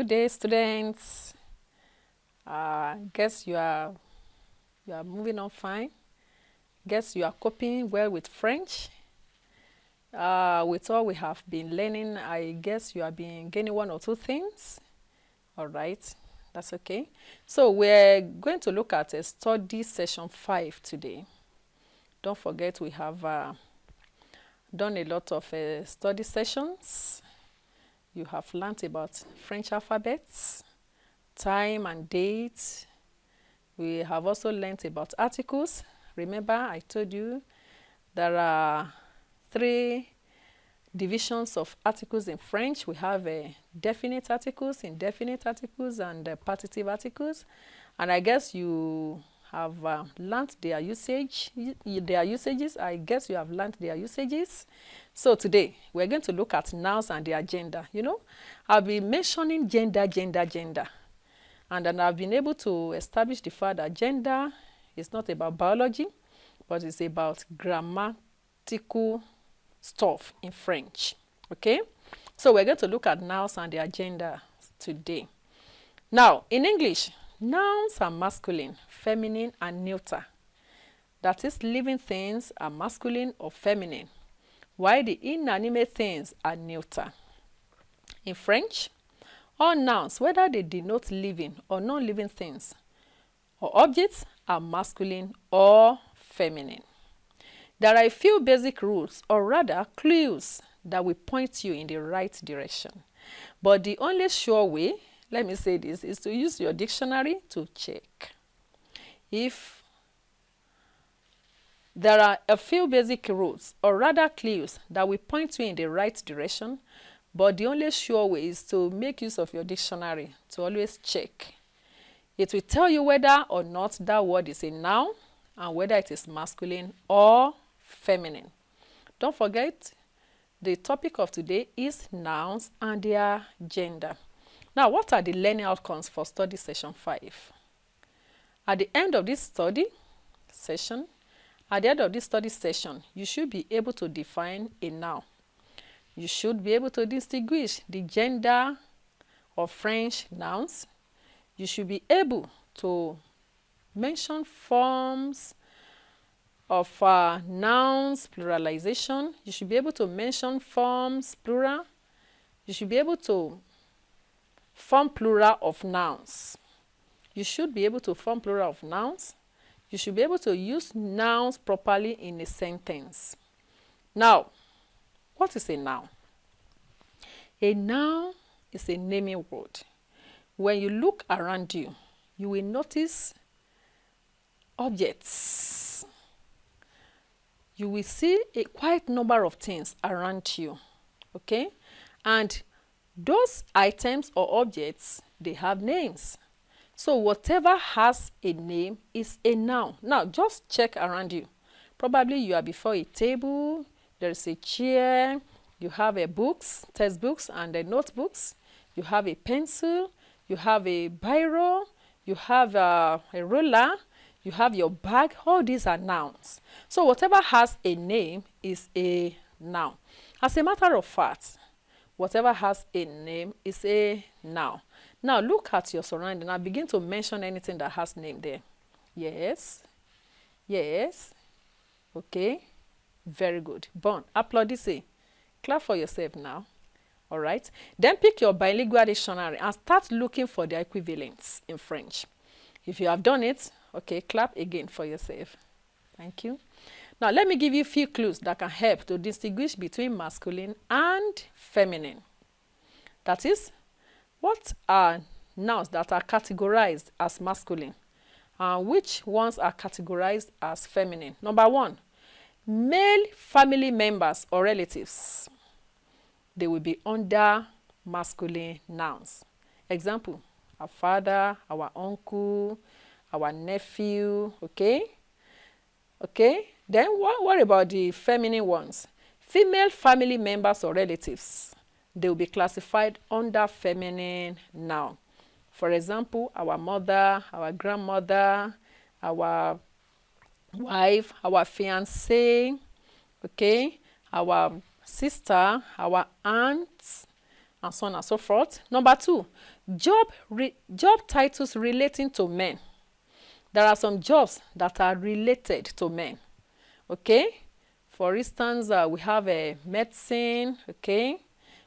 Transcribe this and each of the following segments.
Good day, students. Guess you are moving on fine. Guess you are coping well with French. With all we have been learning, I guess you have been gaining one or two things. All right, that's okay. So we're going to look at a study session 5 today. Don't forget we have done a lot of study sessions. You have learnt about French alphabets, time and date. We have also learnt about articles. Remember, I told you there are 3 divisions of articles in French. We have definite articles, indefinite articles, and partitive articles. And I guess you have learnt their usages. I guess you have learnt their usages. So today, we're going to look at nouns and their gender. You know, I'll be mentioning gender. And then I've been able to establish the fact that gender is not about biology, but it's about grammatical stuff in French. Okay? So we're going to look at nouns and their gender today. Now, in English, nouns are masculine, feminine, and neuter. That is, living things are masculine or feminine, while the inanimate things are neuter. In French, all nouns, whether they denote living or non-living things or objects, are masculine or feminine. There are a few basic rules, or rather clues, that will point you in the right direction. But the only sure way, let me say this, is to use your dictionary to check. If there are a few basic rules, or rather clues, that will point you in the right direction, but the only sure way is to make use of your dictionary to always check. It will tell you whether or not that word is a noun and whether it is masculine or feminine. Don't forget, the topic of today is nouns and their gender. Now, what are the learning outcomes for study session 5? At the end of this study session, you should be able to define a noun. You should be able to distinguish the gender of French nouns. You should be able to mention forms of nouns pluralization. You should be able to mention forms plural. You should be able to form plural of nouns. You should be able to form plural of nouns. You should be able to use nouns properly in a sentence. Now, what is a noun? A noun is a naming word. When you look around you, you will notice objects. You will see a quite number of things around you. Okay? And those items or objects, they have names. So whatever has a name is a noun. Now, just check around you. Probably you are before a table, there is a chair, you have a books, textbooks and notebooks, you have a pencil, you have a biro, you have a ruler, you have your bag. All these are nouns. So whatever has a name is a noun. As a matter of fact, whatever has a name is a noun. Now look at your surrounding and begin to mention anything that has name there. Yes. Yes. Okay. Very good. Bon. Applaudissez. Clap for yourself now. All right. Then pick your bilingual dictionary and start looking for the equivalents in French. If you have done it, okay, clap again for yourself. Thank you. Now let me give you a few clues that can help to distinguish between masculine and feminine. That is, what are nouns that are categorized as masculine and which ones are categorized as feminine? Number 1, male family members or relatives. They will be under masculine nouns. Example, our father, our uncle, our nephew, okay? Okay, then what about the feminine ones? Female family members or relatives. They will be classified under feminine noun. For example, our mother, our grandmother, our wife, our fiancé, okay, our sister, our aunt, and so on and so forth. Number 2, job titles relating to men. There are some jobs that are related to men. Okay? For instance, we have a medicine, okay?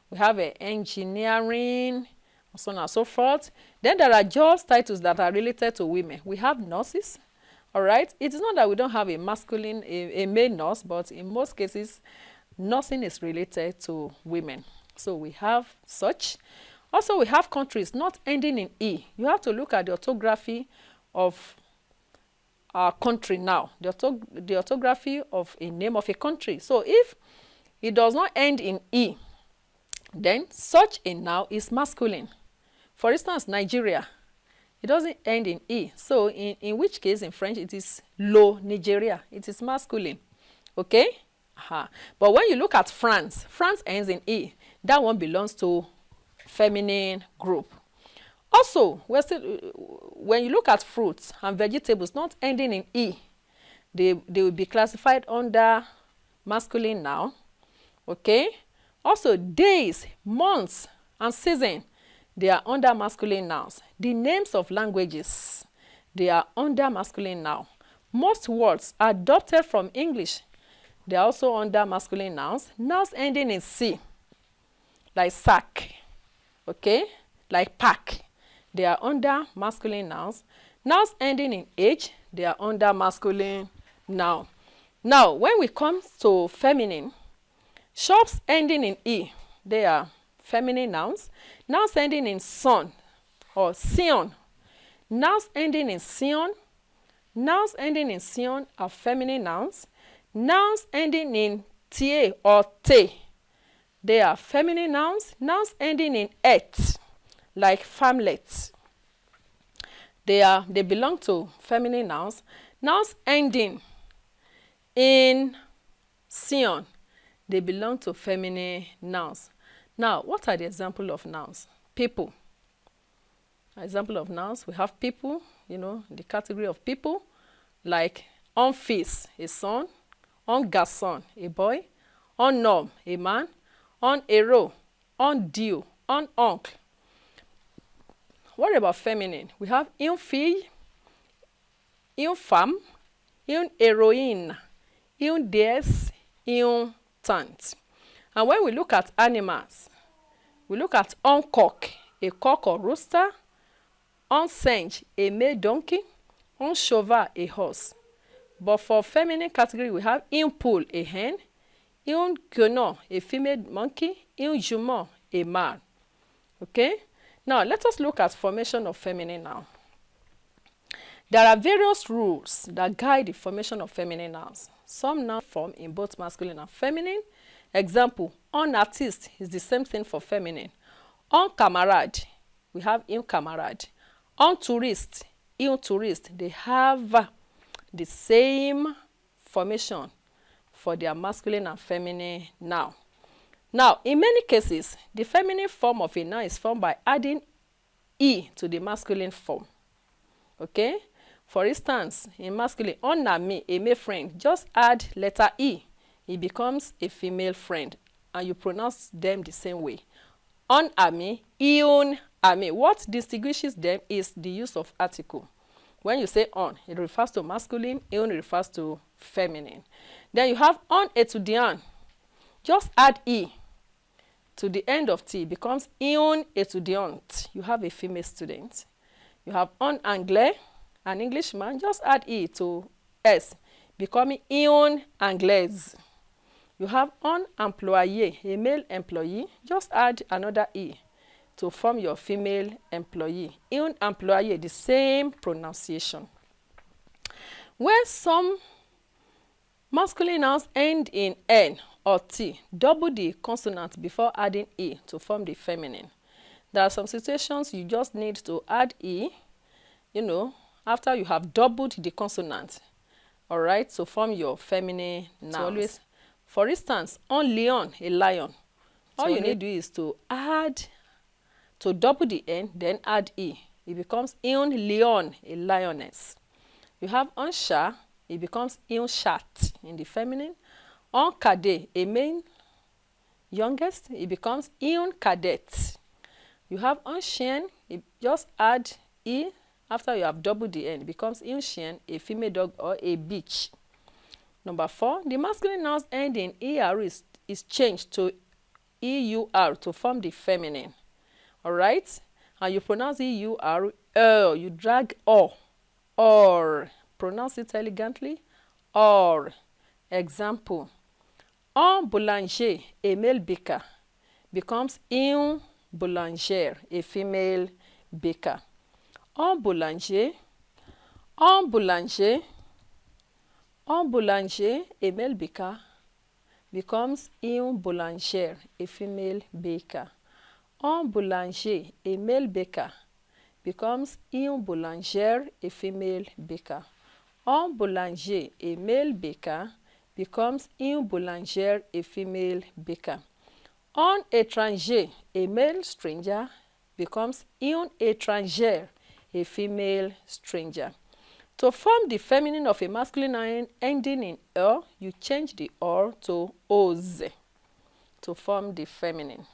We have a engineering, and so on and so forth. Then there are job titles that are related to women. We have nurses, all right? It is not that we don't have a masculine, a male nurse, but in most cases, nursing is related to women. So we have such. Also, we have countries not ending in E. You have to look at the orthography of our country now, the orthography of a name of a country. So if it does not end in E, then such a noun is masculine. For instance, Nigeria, it doesn't end in E. So in which case in French it is lo Nigeria. It is masculine. Okay? But when you look at France, France ends in E. That one belongs to feminine group. Also, when you look at fruits and vegetables not ending in E, they will be classified under masculine noun. Okay? Also, days, months, and season, they are under masculine nouns. The names of languages, they are under masculine noun. Most words adopted from English, they are also under masculine nouns. Nouns ending in C, like sack, okay? Like pack, they are under masculine nouns. Nouns ending in H, they are under masculine noun. Now, when we come to feminine, shops ending in E, they are feminine nouns. Nouns ending in son or sion. Nouns ending in sion. Nouns ending in sion are feminine nouns. Nouns ending in tie or te, they are feminine nouns. Nouns ending in et, like farmlet, they belong to feminine nouns. Nouns ending in sion, they belong to feminine nouns. Now, what are the examples of nouns? People. Example of nouns, we have people, the category of people, like un fils, a son, un garçon, a boy, un homme, a man, un héros, un dieu, un oncle. What about feminine? We have une fille, une femme, une héroïne, une déesse, une tante. And when we look at animals, we look at un coq, a cock or rooster, un singe, a male donkey, un cheval, a horse. But for feminine category, we have une poule, a hen, un guenon, a female monkey, un jument, a male. Okay? Now, let us look at formation of feminine noun. There are various rules that guide the formation of feminine nouns. Some nouns form in both masculine and feminine. Example, un artiste is the same thing for feminine. Un camarade, we have un camarade. Un touriste, they have the same formation for their masculine and feminine noun. Now, in many cases, the feminine form of a noun is formed by adding E to the masculine form. Okay? For instance, in masculine, un ami, a male friend, just add letter E. It becomes a female friend. And you pronounce them the same way. Un ami, un ami. What distinguishes them is the use of article. When you say on, it refers to masculine, un refers to feminine. Then you have un étudiant. Just add E to the end of T, becomes un étudiant. You have a female student. You have un anglais, an Englishman. Just add E to S, becoming un anglaise. You have un employé, a male employee. Just add another E to form your female employee. Un employé, the same pronunciation. When some masculine nouns end in N or T, double the consonant before adding E to form the feminine. There are some situations you just need to add E, after you have doubled the consonant, all right, to form your feminine nouns. Always, for instance, un lion, a lion. All you need to do is to double the N, then add E. It becomes un lion, a lioness. You have un chat, it becomes un chat in the feminine. Un cadet, a male youngest, it becomes un cadet. You have un chien, you just add e after you have doubled the n. It becomes un chien, a female dog or a bitch. Number 4, the masculine nouns ending er is changed to eur to form the feminine. Alright? And you pronounce eur, you drag or. Pronounce it elegantly, or. Example, un boulanger, a male baker, becomes une boulangère, a female baker. Un boulanger, un boulanger, un boulanger, a male baker, becomes une boulangère, a female baker. Un boulanger, a male baker, becomes une boulangère, a female baker. Un boulanger, a male baker, becomes une boulangère, a female baker. Un étranger, a male stranger, becomes une étrangère, a female stranger. To form the feminine of a masculine noun ending in er, you change the or to oz. To form the feminine.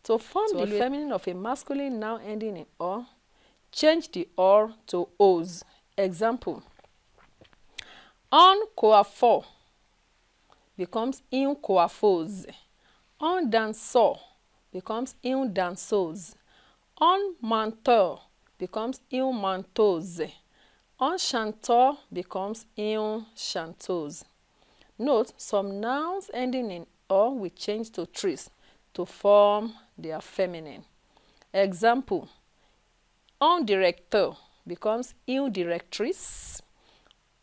To form the feminine of a masculine noun ending in or, change the or to oz. Example, un coiffeur becomes une coiffeuse. Un danseur becomes une danseuse. Un menteur becomes une menteuse. Un chanteur becomes une chanteuse. Note, some nouns ending in or will change to tris to form their feminine. Example, un directeur becomes une directrice.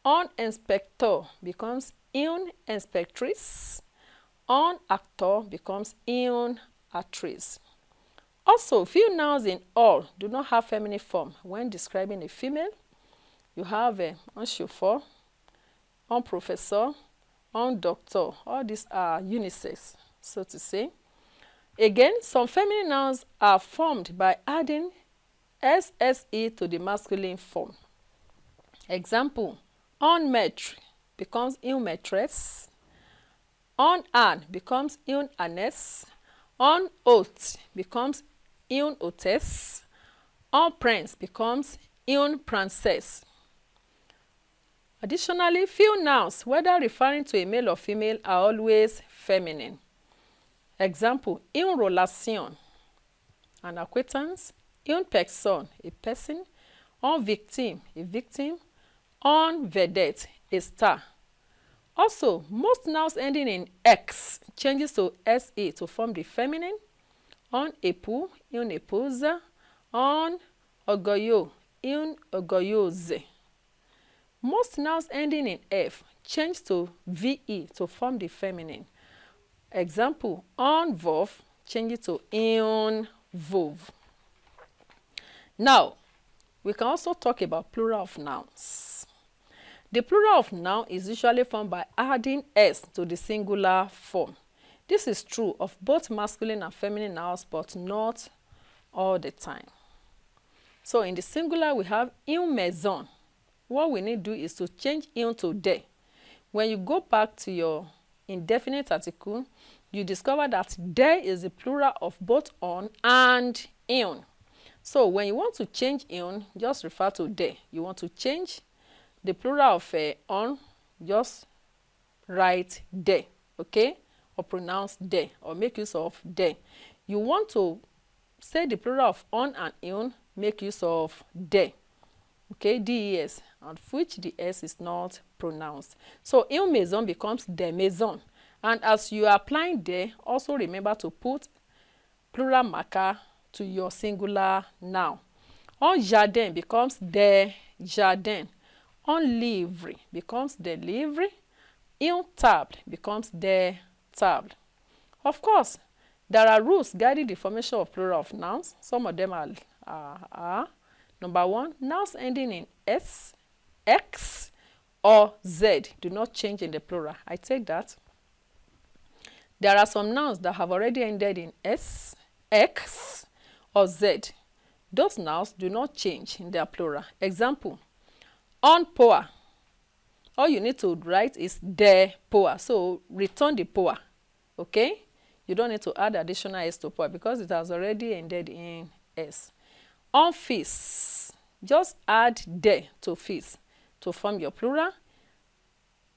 Un inspector becomes une inspectrice. Un actor becomes une actrice. Also, few nouns in all do not have feminine form when describing a female. You have un chauffeur, un professor, un doctor. All these are unisex, so to say. Again, some feminine nouns are formed by adding sse to the masculine form. Example, un maître becomes une maîtresse. Un âne becomes une ânesse. Un hôte becomes une hôtesse. Un prince becomes une princesse. Additionally, few nouns, whether referring to a male or female, are always feminine. Example, une relation, an acquaintance. Une personne, a person. Un victime, a victim. Un vedette, a star. Also, most nouns ending in x changes to se to form the feminine. Un époux, une épouse. Un orgueilleux, une orgueilleuse. Most nouns ending in f change to ve to form the feminine. Example, un veuve changes to une veuve. Now, we can also talk about plural of nouns. The plural of noun is usually formed by adding s to the singular form. This is true of both masculine and feminine nouns, but not all the time. So in the singular, we have une maison. What we need to do is to change une to de. When you go back to your indefinite article, you discover that de is the plural of both on and une. So when you want to change une, just refer to de. You want to change the plural of on, just write de, okay? Or pronounce de, or make use of de. You want to say the plural of on and une, make use of de, okay? des, of which the s is not pronounced. So une maison becomes des maisons. And as you are applying de, also remember to put plural marker to your singular noun. Un jardin becomes des jardins. Un livre becomes des livres. Une table becomes des tables. Of course, there are rules guiding the formation of plural of nouns. Some of them are number 1, nouns ending in s, x, or z do not change in the plural. I take that. There are some nouns that have already ended in s, x, or z. Those nouns do not change in their plural. Example, un poa. All you need to write is de poa. So return the poa. Okay? You don't need to add additional s to poor because it has already ended in s. On feast, just add de to feast to form your plural.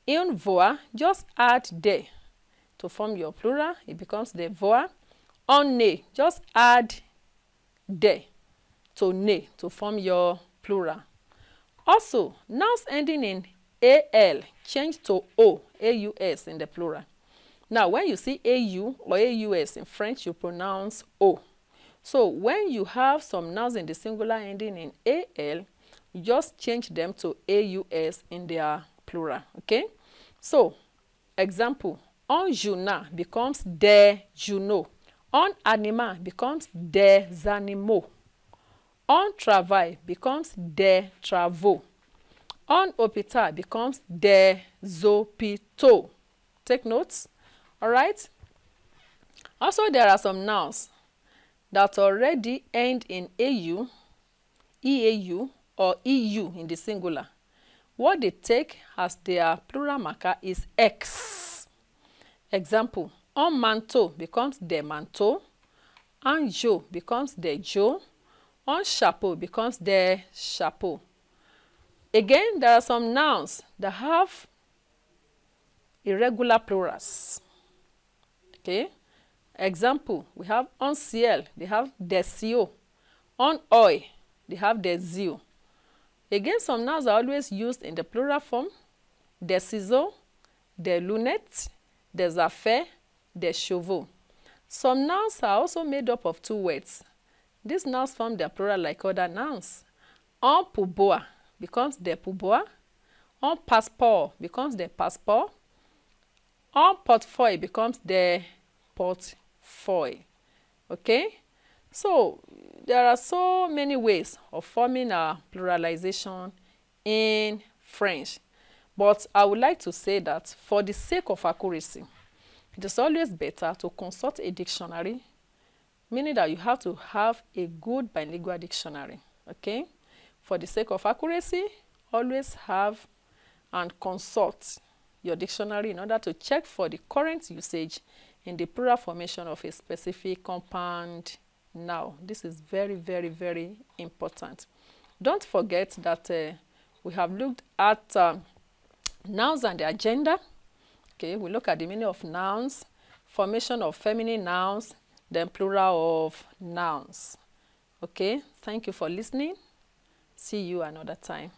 In voa, just add de to form your plural. It becomes the voa. On ne, just add de to ne to form your plural. Also, nouns ending in al change to o, aus in the plural. Now, when you see au or aus in French, you pronounce o. So, when you have some nouns in the singular ending in al, you just change them to aus in their plural. Okay? So, example, on journal becomes des journaux. On animal becomes des animaux. On travail becomes des travaux. On hôpital becomes des hôpitaux. Take notes. All right? Also, there are some nouns that already end in au, eau, or eu in the singular. What they take as their plural marker is x. Example, on manteau becomes des manteaux. On jo becomes des jo. On chapeau becomes des chapeaux. Again, there are some nouns that have irregular plurals. Okay? Example, we have on ciel, they have des cieux. On oil, they have des yeux. Again, some nouns are always used in the plural form. Des ciseaux, des lunettes, des affaires, des chevaux. Some nouns are also made up of two words. These nouns form their plural like other nouns. On pourboire becomes des pourboires. On passeport becomes des passeports. On portefeuille becomes des portefeuille. Okay? So, there are so many ways of forming a pluralization in French. But I would like to say that for the sake of accuracy, it is always better to consult a dictionary, meaning that you have to have a good bilingual dictionary. Okay? For the sake of accuracy, always have and consult your dictionary in order to check for the current usage in the plural formation of a specific compound noun. This is very, very, very important. Don't forget that we have looked at nouns and their gender. Okay, we look at the meaning of nouns, formation of feminine nouns, then plural of nouns. Okay, thank you for listening. See you another time.